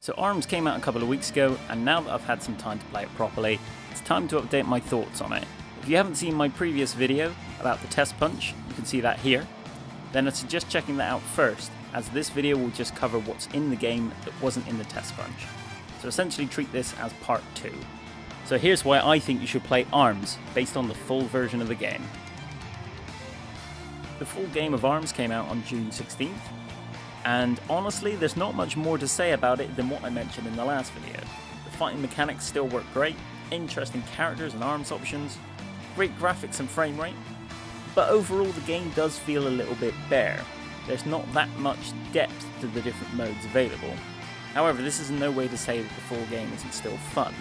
So ARMS came out a couple of weeks ago, and now that I've had some time to play it properly, it's time to update my thoughts on it. If you haven't seen my previous video about the test punch, you can see that here, then I'd suggest checking that out first, as this video will just cover what's in the game that wasn't in the test punch. So essentially treat this as part 2. So here's why I think you should play ARMS, based on the full version of the game. The full game of ARMS came out on June 16th, and honestly there's not much more to say about it than what I mentioned in the last video. The fighting mechanics still work great, interesting characters and arms options, great graphics and frame rate, but overall the game does feel a little bit bare. There's not that much depth to the different modes available. However, this is in no way to say that the full game isn't still fun.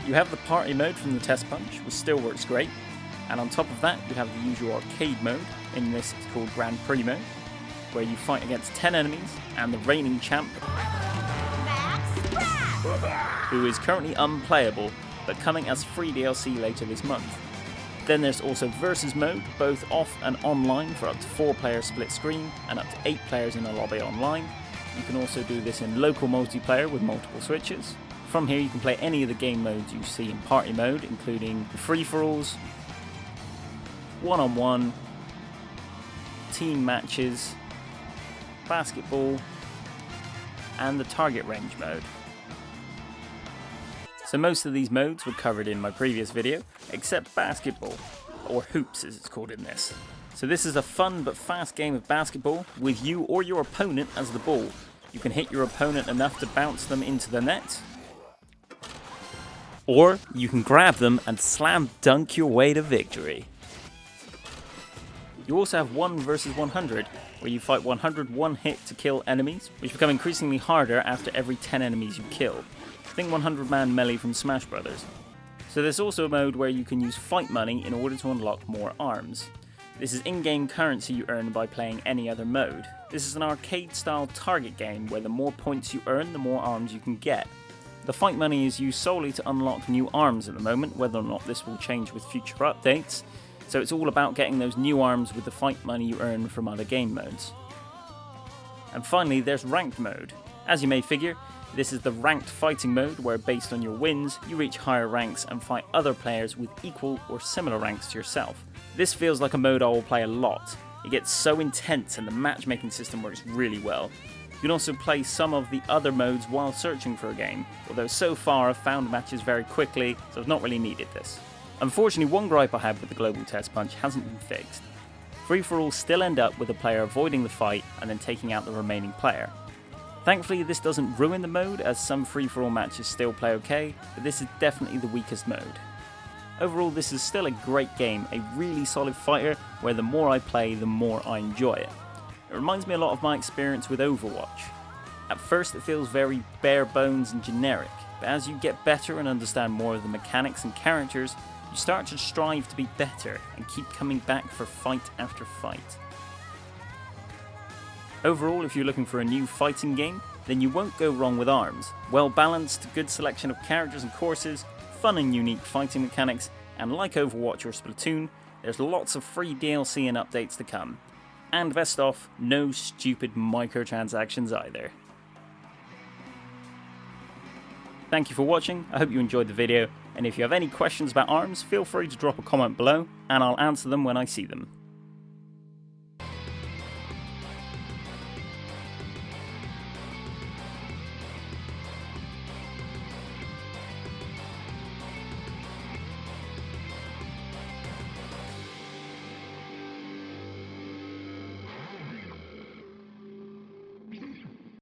You have the party mode from the test punch, which still works great, and on top of that you have the usual arcade mode. In this it's called Grand Prix mode, where you fight against 10 enemies and the reigning champ, who is currently unplayable, but coming as free DLC later this month. Then there's also Versus mode, both off and online for up to 4 players split screen and up to 8 players in a lobby online. You can also do this in local multiplayer with multiple switches. From here you can play any of the game modes you see in party mode, including free-for-alls, one-on-one, team matches, basketball, and the target range mode. So most of these modes were covered in my previous video, except basketball, or hoops as it's called in this. So this is a fun but fast game of basketball with you or your opponent as the ball. You can hit your opponent enough to bounce them into the net, or you can grab them and slam dunk your way to victory. You also have 1 versus 100, where you fight 100 one-hit to kill enemies, which become increasingly harder after every 10 enemies you kill. Think 100-man melee from Smash Brothers. So there's also a mode where you can use fight money in order to unlock more arms. This is in-game currency you earn by playing any other mode. This is an arcade-style target game where the more points you earn, the more arms you can get. The fight money is used solely to unlock new arms at the moment, whether or not this will change with future updates. So it's all about getting those new arms with the fight money you earn from other game modes. And finally there's ranked mode. As you may figure, this is the ranked fighting mode where based on your wins, you reach higher ranks and fight other players with equal or similar ranks to yourself. This feels like a mode I will play a lot. It gets so intense and the matchmaking system works really well. You can also play some of the other modes while searching for a game, although so far I've found matches very quickly, so I've not really needed this. Unfortunately, one gripe I had with the global test punch hasn't been fixed. Free-for-alls still end up with a player avoiding the fight and then taking out the remaining player. Thankfully this doesn't ruin the mode, as some free-for-all matches still play okay, but this is definitely the weakest mode. Overall this is still a great game, a really solid fighter where the more I play the more I enjoy it. It reminds me a lot of my experience with Overwatch. At first it feels very bare bones and generic, but as you get better and understand more of the mechanics and characters, you start to strive to be better and keep coming back for fight after fight. Overall, if you're looking for a new fighting game, then you won't go wrong with ARMS. Well balanced, good selection of characters and courses, fun and unique fighting mechanics, and like Overwatch or Splatoon, there's lots of free DLC and updates to come. And best off, no stupid microtransactions either. Thank you for watching, I hope you enjoyed the video, and if you have any questions about ARMS, feel free to drop a comment below, and I'll answer them when I see them.